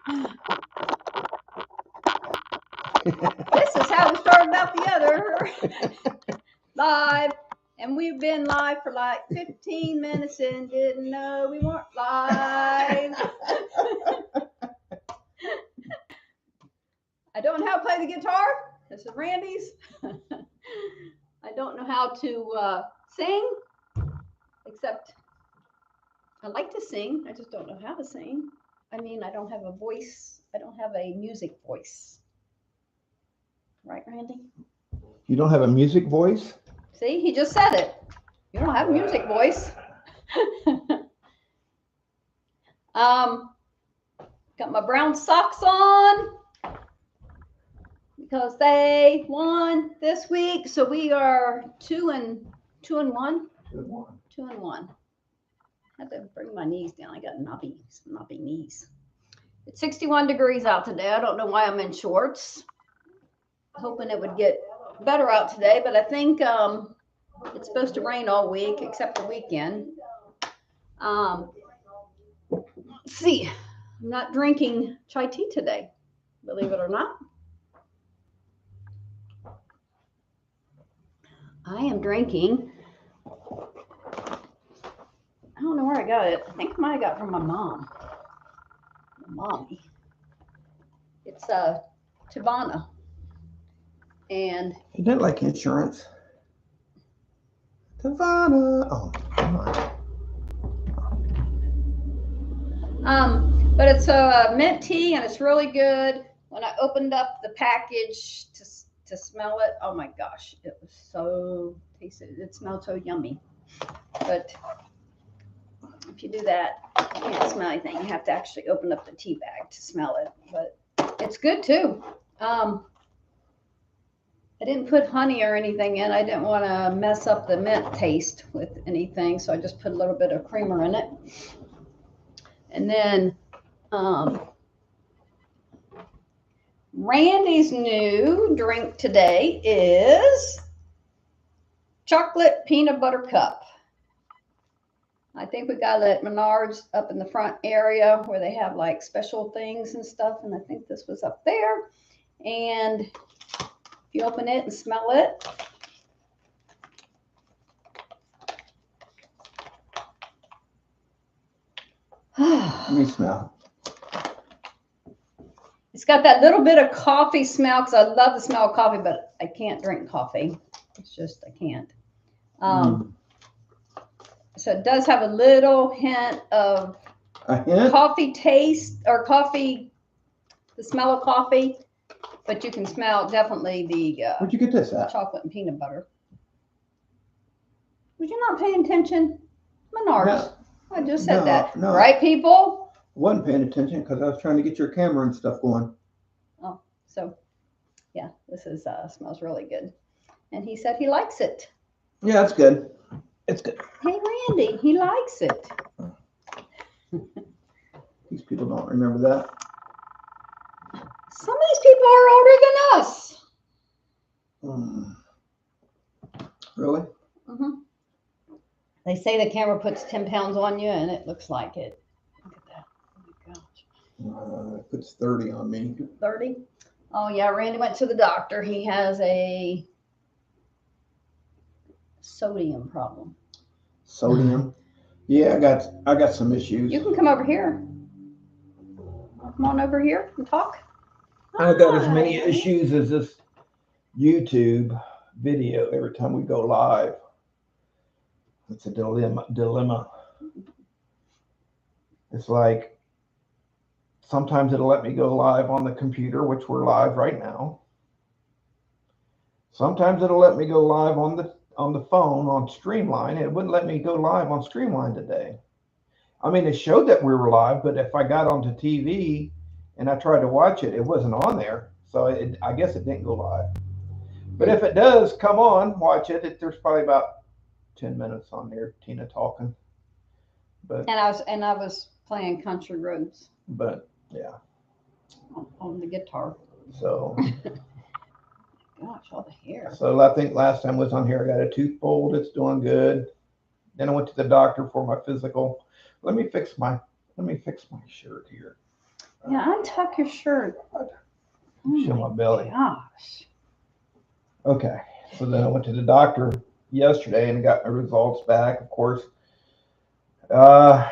This is how we started about the other live. And we've been live for like 15 minutes and didn't know we weren't live. I don't know how to play the guitar. This is Randy's. I don't know how to sing, except I like to sing. I just don't know how to sing. I mean, I don't have a voice. I don't have a music voice. Right, Randy? You don't have a music voice? See, he just said it. You don't have a music voice. Got my brown socks on because they won this week. So we are 2 and 1. 2 and 1. I have to bring my knees down. I got knobby knees. It's 61 degrees out today. I don't know why I'm in shorts. Hoping it would get better out today, but I think it's supposed to rain all week except the weekend. Let's see. I'm not drinking chai tea today, believe it or not. I am drinking, I don't know where I got it. I think I might have got it from my mom. Mommy. It's Tivana. And isn't that like insurance? Tivana. Oh, come on. But it's a mint tea and it's really good. When I opened up the package to smell it, oh my gosh, it was so tasty. It smelled so yummy. But if you do that, you can't smell anything. You have to actually open up the tea bag to smell it. But it's good too. I didn't put honey or anything in. I didn't want to mess up the mint taste with anything, so I just put a little bit of creamer in it. And then Randy's new drink today is chocolate peanut butter cup. I think we got it at Menards up in the front area where they have like special things and stuff, and I think this was up there. And you open it and smell it. Let me smell. It's got that little bit of coffee smell because I love the smell of coffee, but I can't drink coffee. It's just, I can't. So it does have a little hint of coffee taste or coffee, the smell of coffee. But you can smell definitely the where'd you get this at? Chocolate and peanut butter. Was you not paying attention? Menards. No, I just said that. No. Right, people? I wasn't paying attention because I was trying to get your camera and stuff going. Oh, so yeah, this is smells really good. And he said he likes it. Yeah, it's good. It's good. Hey, Randy, he likes it. These people don't remember that. Some of these people are older than us. Really? Mm-hmm. They say the camera puts 10 pounds on you, and it looks like it. Look at that. Oh, my gosh. It puts 30 on me. 30? Oh, yeah. Randy went to the doctor. He has a sodium problem. Sodium? Yeah, I got some issues. You can come over here. Come on over here and talk. I got as many issues as this YouTube video every time we go live. It's a dilemma. It's like sometimes it'll let me go live on the computer, which we're live right now. Sometimes it'll let me go live on the phone on Streamline. It wouldn't let me go live on Streamline today. I mean, it showed that we were live, but if I got onto TV and I tried to watch it, it wasn't on there. So I guess it didn't go live. But if it does, come on, watch it. There's probably about 10 minutes on there, Tina talking. But and I was playing Country Roads. But yeah. On the guitar. So gosh, all the hair. So I think last time I was on here, I got a tooth pulled. It's doing good. Then I went to the doctor for my physical. Let me fix my shirt here. Yeah, untuck your shirt. Oh Show my belly. Gosh. Okay. So then I went to the doctor yesterday and got my results back. Of course, uh,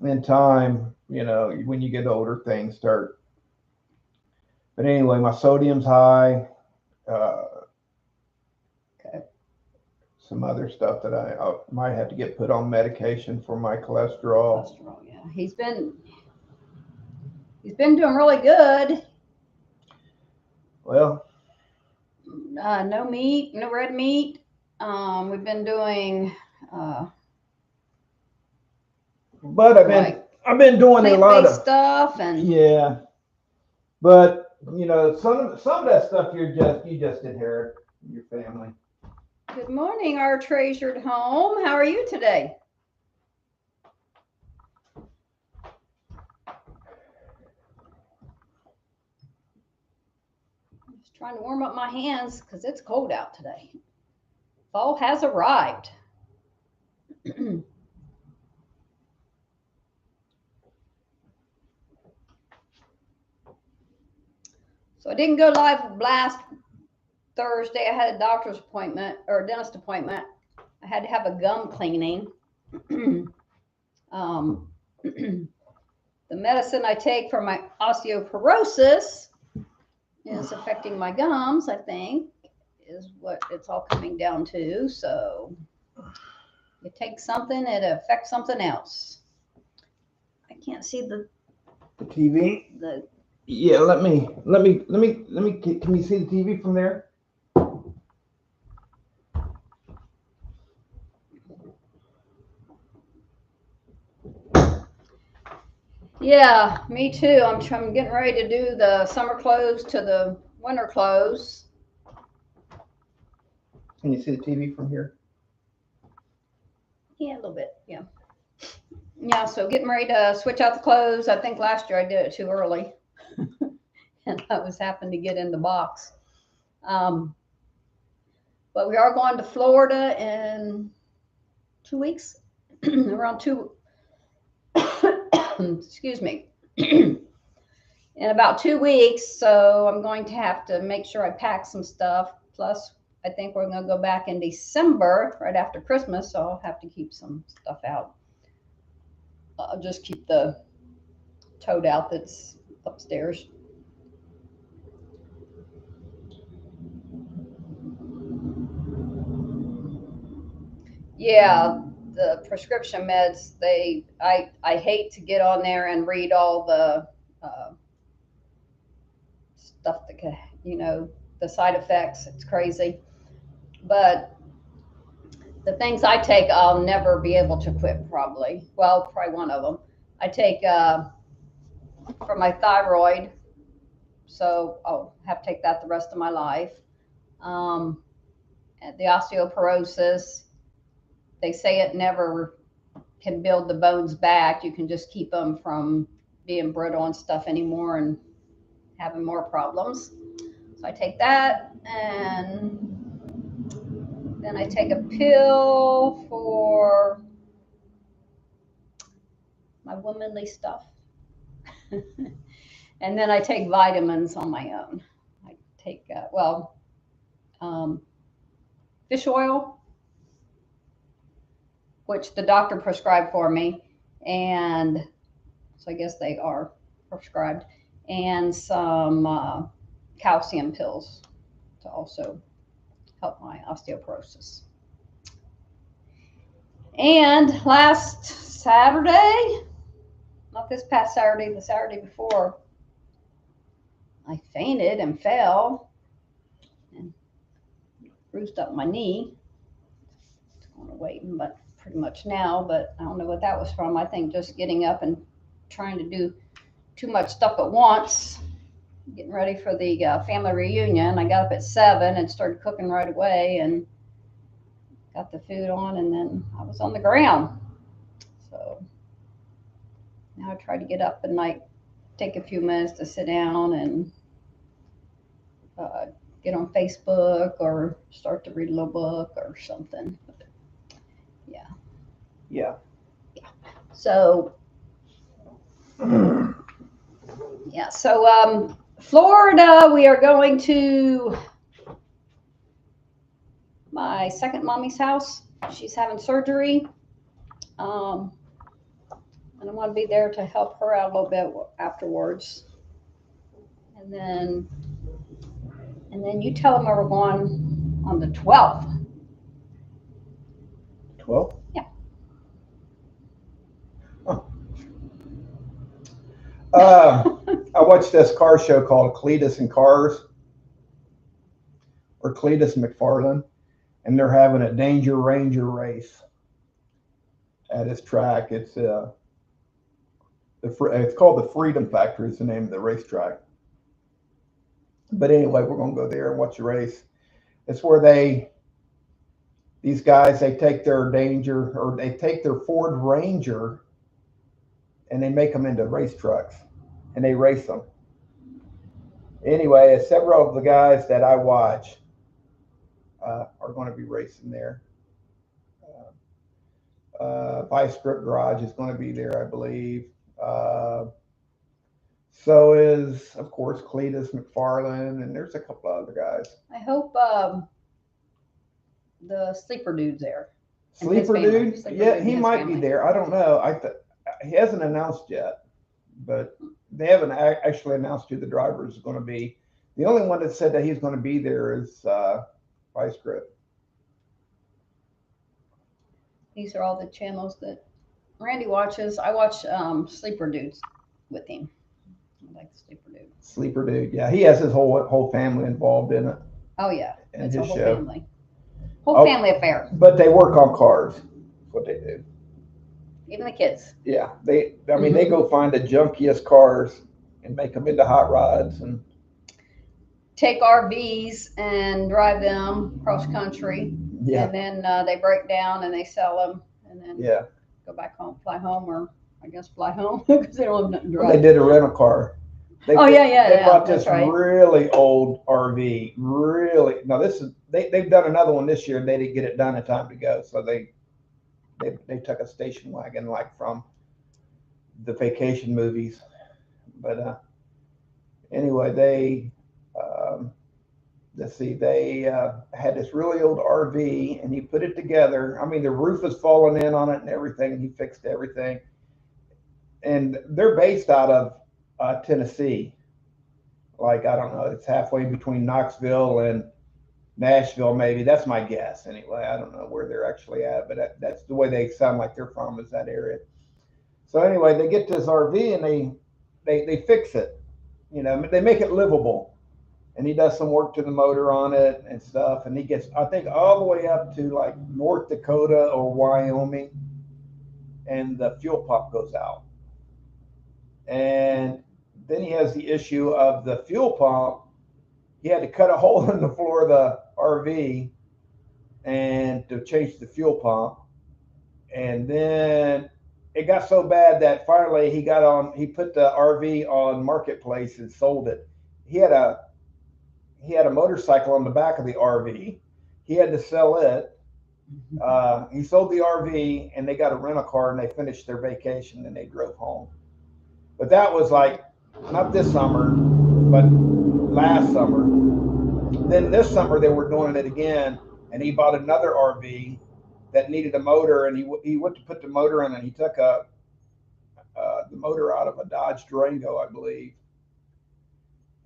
in time, when you get older, things start. But anyway, my sodium's high. Uh, Okay. some other stuff that I might have to get put on medication for my cholesterol. Cholesterol, yeah. He's been doing really good. Well, No meat, no red meat. We've been doing but I've been doing a lot plant-based of stuff and yeah. But some of that stuff you just inherit from your family. good morning, our treasured home. How are you today? Just trying to warm up my hands because it's cold out today. Fall has arrived. So I didn't go live last Thursday. I had a doctor's appointment or a dentist appointment. I had to have a gum cleaning. The medicine I take for my osteoporosis is affecting my gums, I think, is what it's all coming down to. So you take something, it affects something else. I can't see the TV. Yeah, let me. Can you see the TV from there? Yeah, me too. I'm getting ready to do the summer clothes to the winter clothes. Can you see the TV from here? Yeah, a little bit. Yeah. Yeah, so getting ready to switch out the clothes. I think last year I did it too early. And I was happened to get in the box. But we are going to Florida in 2 weeks. Around two excuse me. In about 2 weeks, so I'm going to have to make sure I pack some stuff. Plus, I think we're going to go back in December, right after Christmas, so I'll have to keep some stuff out. I'll just keep the tote out that's upstairs. Yeah, the prescription meds, I hate to get on there and read all the stuff that can, the side effects. It's crazy. But the things I take, I'll never be able to quit, probably. Well, probably one of them. I take for my thyroid, so I'll have to take that the rest of my life. And the osteoporosis, they say it never can build the bones back. You can just keep them from being brittle and stuff anymore and having more problems. So I take that, and then I take a pill for my womanly stuff. And then I take vitamins on my own. I take, fish oil, which the doctor prescribed for me. And so I guess they are prescribed. And some calcium pills to also help my osteoporosis. And last Saturday, not this past Saturday, the Saturday before, I fainted and fell and bruised up my knee. It's going to wait, but pretty much now, but I don't know what that was from. I think just getting up and trying to do too much stuff at once. Getting ready for the family reunion. I got up at 7 and started cooking right away and got the food on, and then I was on the ground. So now I try to get up and take a few minutes to sit down and get on Facebook or start to read a little book or something. Yeah. Yeah. So Yeah. So Florida, we are going to my second mommy's house. She's having surgery. And I want to be there to help her out a little bit afterwards. And then you tell them where we're going on the 12th. 12? Yeah. Oh. I watched this car show called Cletus and Cars, or Cletus McFarland, and they're having a Danger Ranger race at his track. It's called the Freedom Factory. Is the name of the racetrack. But anyway, we're going to go there and watch the race. It's where these guys, they take their Danger, or they take their Ford Ranger, and they make them into race trucks, and they race them. Anyway, several of the guys that I watch are going to be racing there. Vice Grip Garage is going to be there, I believe. So is, of course, Cletus McFarland, and there's a couple of other guys. I hope the sleeper dude's there. Sleeper dude? Yeah, he might be there. I don't know. He hasn't announced yet, but they haven't actually announced who the driver is going to be. The only one that said that he's going to be there is Vice Grip. These are all the channels that Randy watches. I watch Sleeper Dudes with him. I like Sleeper Dude. Sleeper Dude, yeah, he has his whole family involved in it. Oh yeah, it's a whole show. Family. Whole family affair. But they work on cars. That's what they do. Even the kids. Yeah, they go find the junkiest cars and make them into hot rods and take RVs and drive them cross country. Yeah. And then they break down and they sell them and then go back home, fly home, or I guess fly home because they don't have nothing to drive. They did a rental car. They bought this really old RV. Really, now they've done another one this year. And they didn't get it done in time to go, so they took a station wagon like from the vacation movies. But anyway, they had this really old RV, and he put it together. I mean, the roof is falling in on it and everything. And he fixed everything, and they're based out of Tennessee. Like, I don't know, it's halfway between Knoxville and Nashville, maybe. That's my guess anyway. I don't know where they're actually at, but that's the way they sound like they're from, is that area. So anyway, they get this RV and they fix it. You know, they make it livable. And he does some work to the motor on it and stuff. And he gets, I think, all the way up to like North Dakota or Wyoming, and the fuel pump goes out. And then he has the issue of the fuel pump. He had to cut a hole in the floor of the RV and to change the fuel pump. And then it got so bad that finally he put the RV on Marketplace and sold it. He had a motorcycle on the back of the RV. He had to sell it. He sold the RV, and they got a rental car, and they finished their vacation, and they drove home. But that was like, not this summer, but last summer. Then this summer they were doing it again, and he bought another RV that needed a motor, and he went to put the motor in, and he took the motor out of a Dodge Durango, I believe.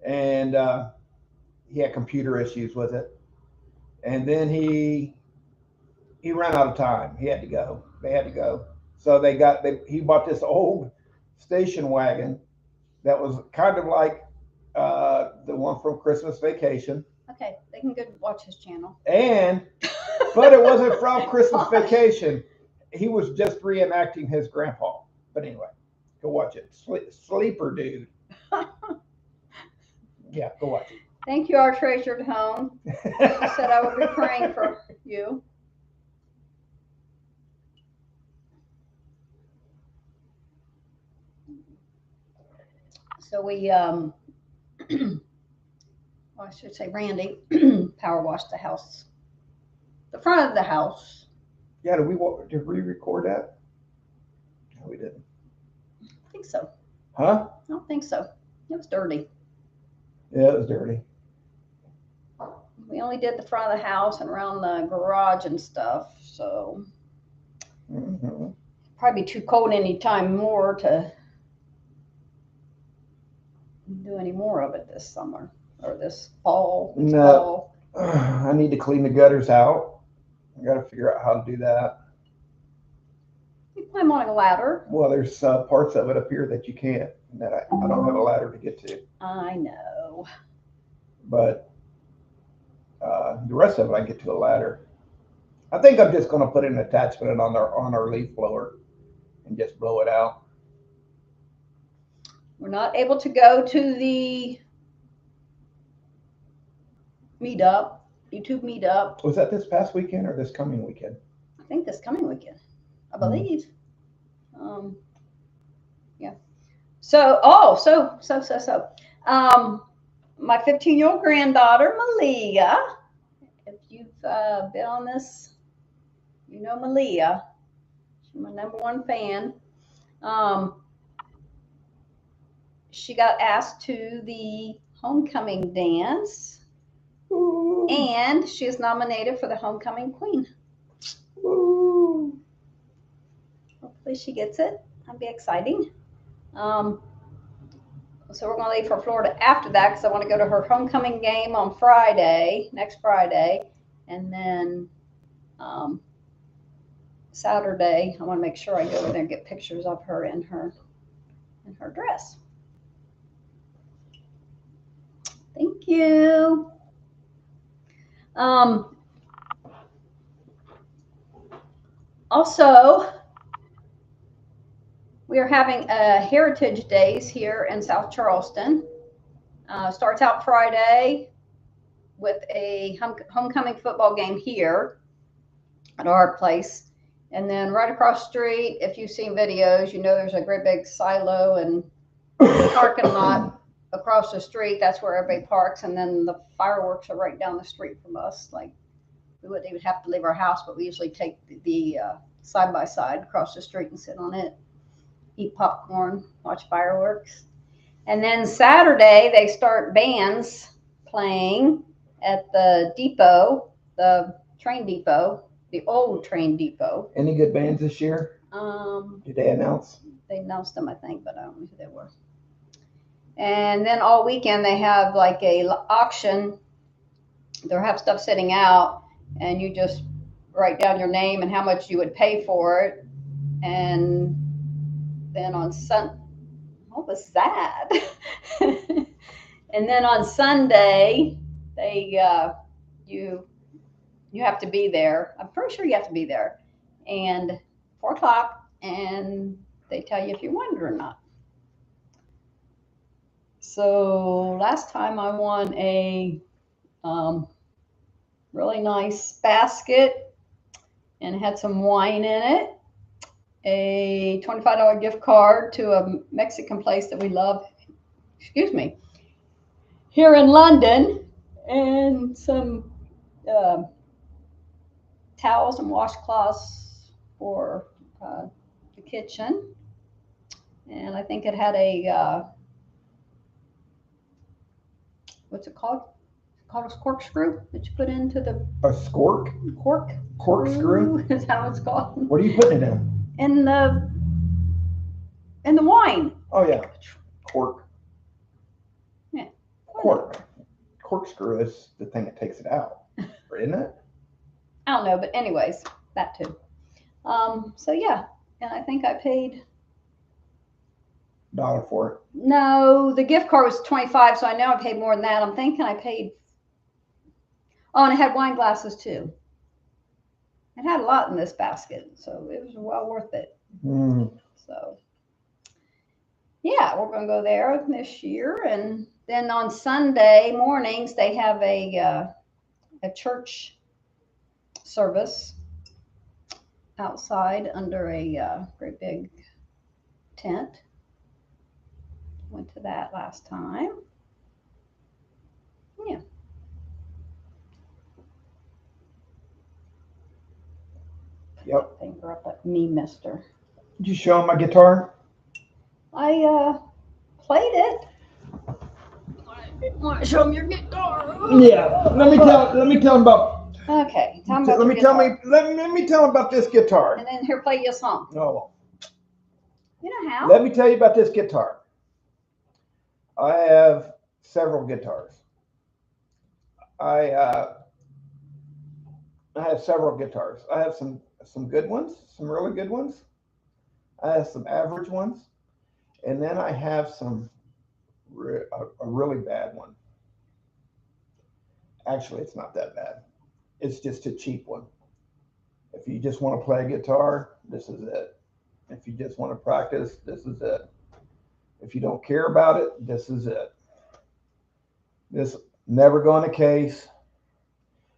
And he had computer issues with it. And then he ran out of time. He had to go. They had to go. So he bought this old station wagon that was kind of like the one from Christmas Vacation. Okay, they can go watch his channel. But it wasn't from Christmas Vacation. He was just reenacting his grandpa. But anyway, go watch it. Sleeper Dude. Yeah, go watch it. Thank you, our treasured home. I said I would be praying for you. So we, well, I should say Randy power washed the house, the front of the house. Yeah, did we record that? No, we didn't. I think so. Huh? I don't think so. It was dirty. Yeah, it was dirty. We only did the front of the house and around the garage and stuff, so Mm-hmm. probably too cold anytime more to do any more of it this summer or this fall. No. I need to clean the gutters out. I got to figure out how to do that. You climb on a ladder. Well, there's parts of it up here that you can't, that I don't have a ladder to get to. I know. But the rest of it, I get to a ladder. I think I'm just going to put an attachment on our leaf blower and just blow it out. We're not able to go to the meetup, YouTube meetup. Was that this past weekend or this coming weekend? I think this coming weekend, I believe. Yeah. So, my 15-year-old granddaughter, Malia, if you've been on this, you know Malia. She's my #1 fan. She got asked to the homecoming dance. Ooh. And she is nominated for the homecoming queen. Ooh. Hopefully she gets it. That'd be exciting. So we're going to leave for Florida after that because I want to go to her homecoming game on Friday, next Friday. And then Saturday, I want to make sure I go over there and get pictures of her in her dress. Thank you. Also, we are having a Heritage Days here in South Charleston. Starts out Friday with a homecoming football game here at our place. And then right across the street, if you've seen videos, you know there's a great big silo and parking lot across the street. That's where everybody parks. And then the fireworks are right down the street from us. Like, we wouldn't even have to leave our house, but we usually take the side-by-side across the street and sit on it, eat popcorn, watch fireworks. And then Saturday, they start bands playing at the depot, the train depot, the old train depot. Any good bands this year? Did they announce? They announced them, I think, but I don't know who they were. And then all weekend, they have like a auction. They'll have stuff sitting out, and you just write down your name and how much you would pay for it. And then on what was that? And then on Sunday, they you have to be there. I'm pretty sure you have to be there. And 4 o'clock, and they tell you if you won it or not. So last time I won a really nice basket and it had some wine in it, a $25 gift card to a Mexican place that we love, here in London, and some towels and washcloths for the kitchen. And I think it had a, what's it called? It's called a corkscrew that you put into the A scork? Corkscrew? Is that what it's called? What are you putting it in? In the wine. Oh yeah, cork. Yeah. Corkscrew is the thing that takes it out, isn't it? I don't know, but anyways, that too. So yeah, and I think I paid. $1 for it. No, the gift card was $25, so I know I paid more than that. I'm thinking I paid. Oh, and it had wine glasses too. It had a lot in this basket, so it was well worth it. So yeah, we're gonna go there this year, and then on Sunday mornings they have a church service outside under a great big tent. Went to that last time. Yeah. Yep. Finger up at me, mister. Did you show him my guitar? I played it. Want to show them your guitar? Yeah. Let me tell him about. Okay. Tell them Let about me your tell guitar. let me tell him about this guitar. And then here, play you a song. Oh. You know how? Let me tell you about this guitar. I have several guitars. I have several guitars. I have some good ones, some really good ones. I have some average ones, and then I have a really bad one. Actually, it's not that bad. It's just a cheap one. If you just want to play a guitar, this is it. If you just want to practice, this is it. If you don't care about it, this is it. This never go in a case.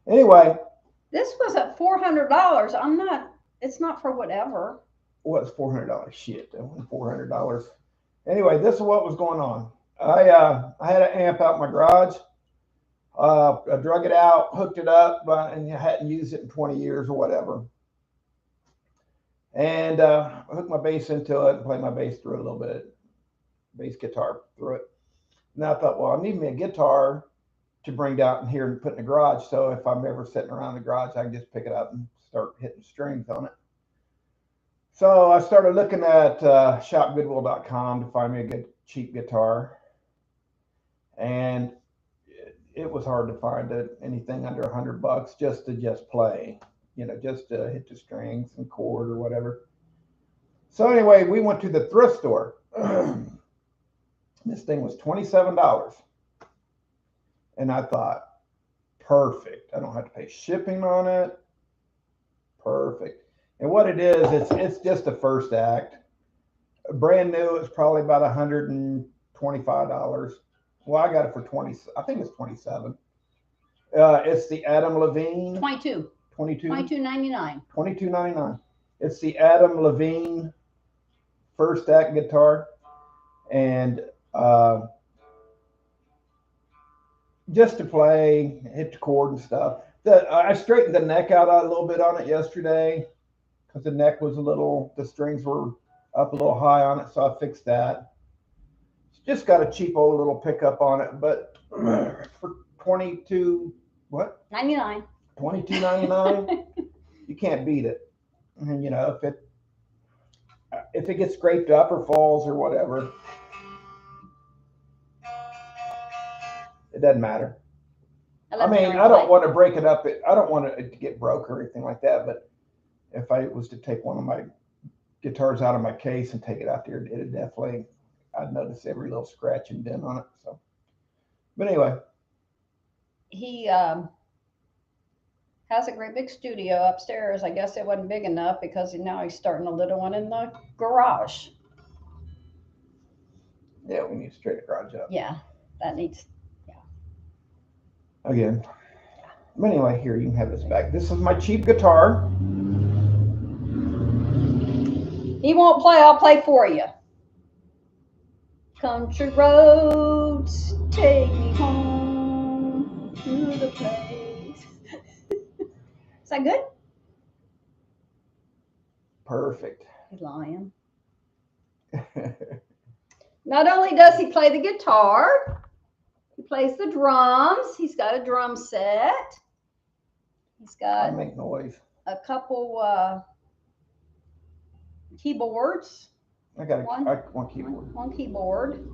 Anyway, This was at $400. It's not for whatever. what's $400? Shit, that wasn't $400. Anyway, this is what was going on. I had an amp out in my garage. I drug it out, hooked it up, and I hadn't used it in 20 years or whatever. And I hooked my bass into it and played my bass through it a little bit, bass guitar through it. And I thought, well, I need me a guitar to bring down here and put in the garage. So if I'm ever sitting around the garage, I can just pick it up and start hitting strings on it. So I started looking at shopgoodwill.com to find me a good cheap guitar. And it was hard to find anything under $100 just to play, just to hit the strings and chord or whatever. So anyway, we went to the thrift store. This thing was $27. And I thought, perfect. I don't have to pay shipping on it. Perfect. And what it is, it's just the first act. Brand new, it's probably about $125. Well, I got it for 20. I think it's 27. It's the Adam Levine. 22. 22. $22.99. $22.99. It's the Adam Levine first act guitar, and just to play, hit the chord and stuff. I straightened the neck out a little bit on it yesterday because the neck was the strings were up a little high on it, so I fixed that. It's just got a cheap old little pickup on it, but for $22.99, you can't beat it. And if it gets scraped up or falls or whatever, it doesn't matter. I don't want to break it up. I don't want it to get broke or anything like that. But if I was to take one of my guitars out of my case and take it out there, it'd definitely, I'd notice every little scratch and dent on it. So, but anyway, he has a great big studio upstairs. I guess it wasn't big enough because now he's starting a little one in the garage. Yeah, we need to straighten the garage up. Yeah, that needs. Again. But anyway, here, you can have this back. This is my cheap guitar. He won't play, I'll play for you. Country roads take me home to the place. Is that good? Perfect. He's lying. Not only does he play the guitar, he plays the drums. He's got a drum set. He's got I make noise. a couple keyboards. I got one keyboard. One keyboard.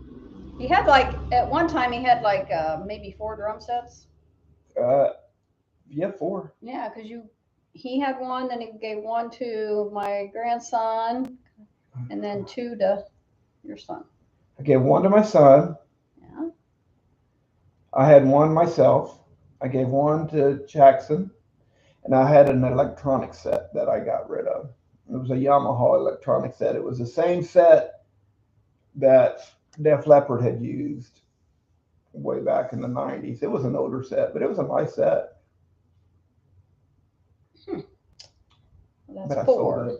He had at one time he had maybe 4 drum sets. Yeah, 4. Yeah, because he had one, then he gave one to my grandson, and then 2 to your son. I gave one to my son. Yeah. I had one myself. I gave one to Jackson, and I had an electronic set that I got rid of. It was a Yamaha electronic set. It was the same set that Def Leppard had used way back in the 90s. It was an older set, but it was a nice set. Well, that's 4.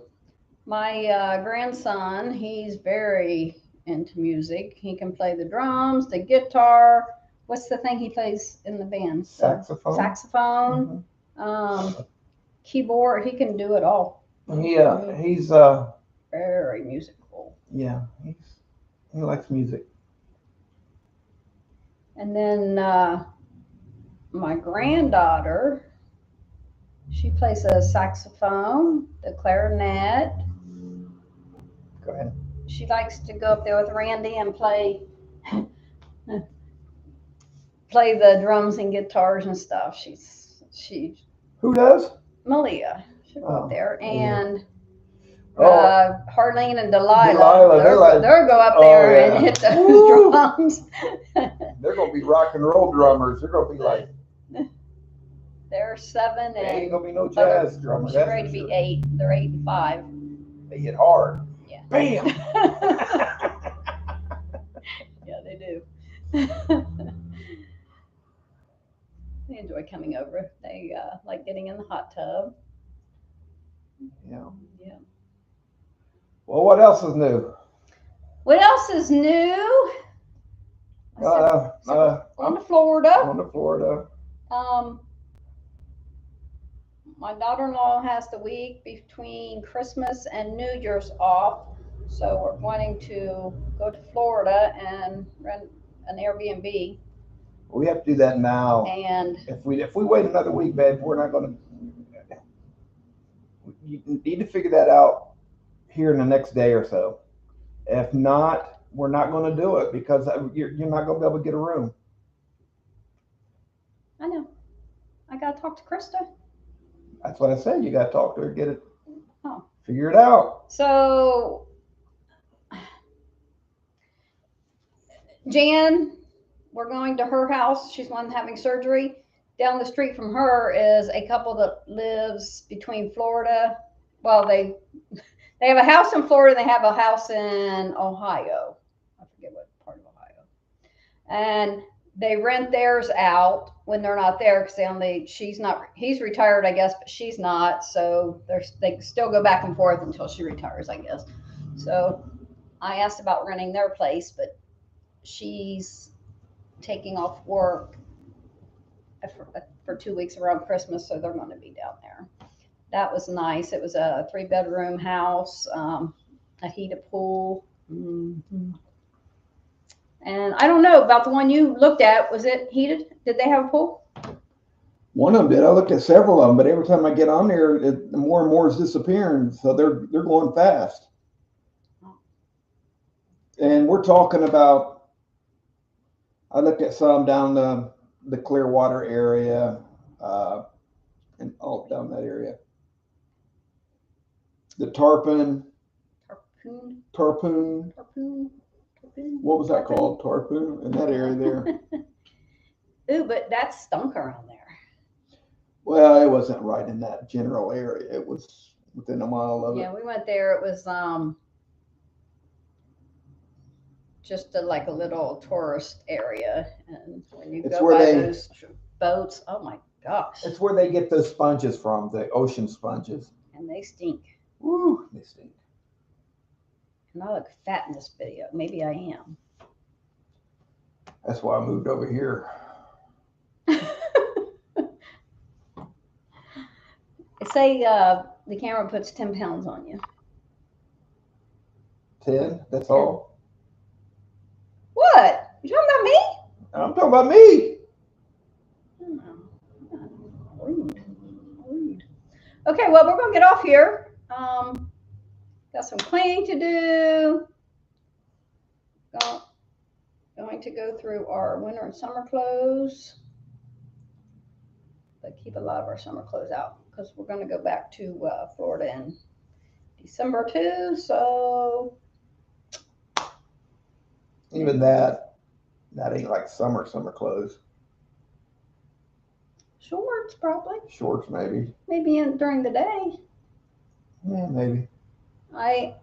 My grandson, he's very into music. He can play the drums, the guitar. What's the thing he plays in the band? Saxophone. Saxophone. Mm-hmm. Keyboard. He can do it all. Yeah, he's very musical. Yeah, he likes music. And then my granddaughter, she plays a saxophone, the clarinet. Go ahead. She likes to go up there with Randy and play the drums and guitars and stuff. She Who does? Malia. She'll go up there. And Harleen and Delilah, they'll go up there and hit the drums. They're gonna be rock and roll drummers. They're gonna be like. They're 7 and. They ain't gonna be no jazz drummers. She's ready to be 8. They're 8 and 5. They hit hard. Yeah. Bam. Yeah, they do. They enjoy coming over. They like getting in the hot tub. Yeah. Yeah. Well, what else is new? What else is new? On to Florida. On to Florida. My daughter-in-law has the week between Christmas and New Year's off, so we're wanting to go to Florida and rent an Airbnb. We have to do that now. And if we wait another week, babe, we're not going to. You need to figure that out here in the next day or so. If not, we're not going to do it because you're not going to be able to get a room. I know. I got to talk to Krista. That's what I said. You got to talk to her, get it, figure it out. So, Jan, we're going to her house. She's one having surgery. Down the street from her is a couple that lives between Florida. Well, they have a house in Florida. They have a house in Ohio. I forget what part of Ohio. And they rent theirs out when they're not there because he's retired, I guess, but she's not. So they still go back and forth until she retires, I guess. So I asked about renting their place, but she's taking off work for 2 weeks around Christmas, so they're going to be down there. That was nice. It was a 3-bedroom house, a heated pool. Mm-hmm. And I don't know about the one you looked at. Was it heated? Did they have a pool? One of them did. I looked at several of them, but every time I get on there, more and more is disappearing. So they're going fast. And we're talking about. I looked at some down the Clearwater area, and all down that area. The Tarpon. What was that called? Tarpon in that area there. Ooh, but that stunk around there. Well, it wasn't right in that general area. It was within a mile of it. Yeah, we went there. It was just like a little tourist area, and when you go by those boats, oh my gosh! It's where they get those sponges from, the ocean sponges, and they stink. Woo, they stink. And I look fat in this video. Maybe I am. That's why I moved over here. They say the camera puts 10 pounds on you. 10? That's all? What? You talking about me? I'm talking about me. Rude. Okay, well, we're going to get off here. Got some cleaning to do. Going to go through our winter and summer clothes. But keep a lot of our summer clothes out because we're going to go back to Florida in December too. So even that ain't like summer clothes. Shorts probably. Shorts maybe. Maybe during the day. Yeah, maybe. I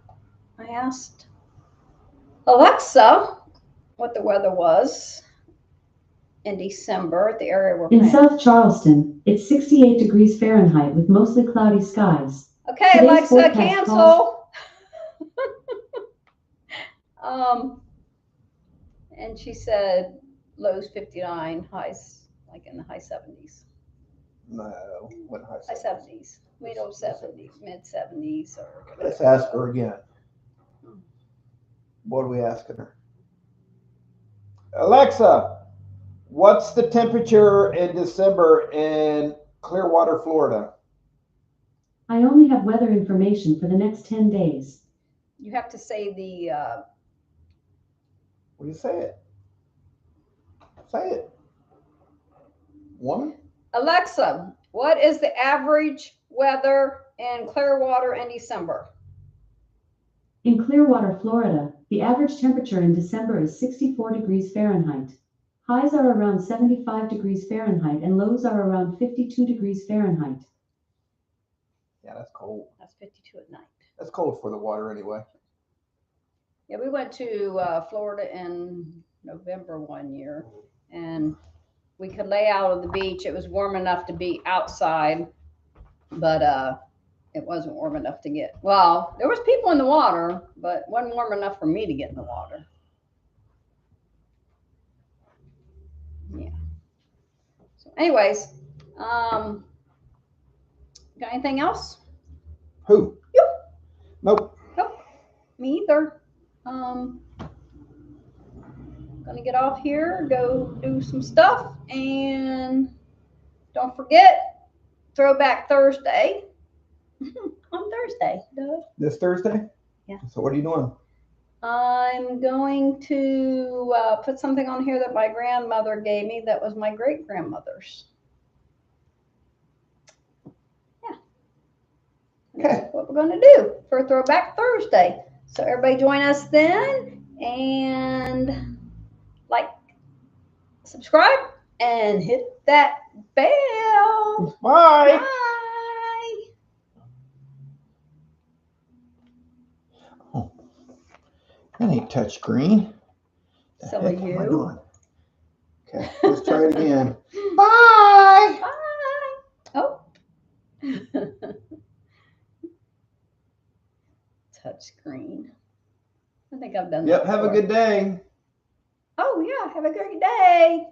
asked Alexa what the weather was in December at the area we're in South Charleston. It's 68 degrees Fahrenheit with mostly cloudy skies. Okay, Today's Alexa, cancel. And she said lows 59, highs like in the high 70s. No, what high 70s, middle 70s, mid 70s, or whatever. Let's ask her again. What are we asking her? Alexa, What's the temperature in December in Clearwater, Florida? I only have weather information for the next 10 days. You have to say the, What do you say it? Say it. Woman? Alexa, what is the average weather in Clearwater in December? In Clearwater, Florida, the average temperature in December is 64 degrees Fahrenheit. Highs are around 75 degrees Fahrenheit and lows are around 52 degrees Fahrenheit. Yeah, that's cold. That's 52 at night. That's cold for the water anyway. Yeah, we went to Florida in November one year, and we could lay out on the beach. It was warm enough to be outside, but it wasn't warm enough to get. Well, there was people in the water, but it wasn't warm enough for me to get in the water. Yeah. So, anyways, got anything else? Who? You. Nope. Nope. Me either. Gonna get off here, go do some stuff, and don't forget Throwback Thursday on Thursday. Duh. This Thursday? Yeah. So what are you doing? I'm going to put something on here that my grandmother gave me that was my great grandmother's. Yeah. Okay. That's what we're going to do for Throwback Thursday. So everybody join us then, and like, subscribe, and hit that bell. Bye. Bye. That ain't touch screen. The Silly heck am I you. doing? Okay, let's try it again. Bye. Bye. Oh. Touch screen. I think I've done that. Yep, have a before. good day. Oh, yeah. Have a great day.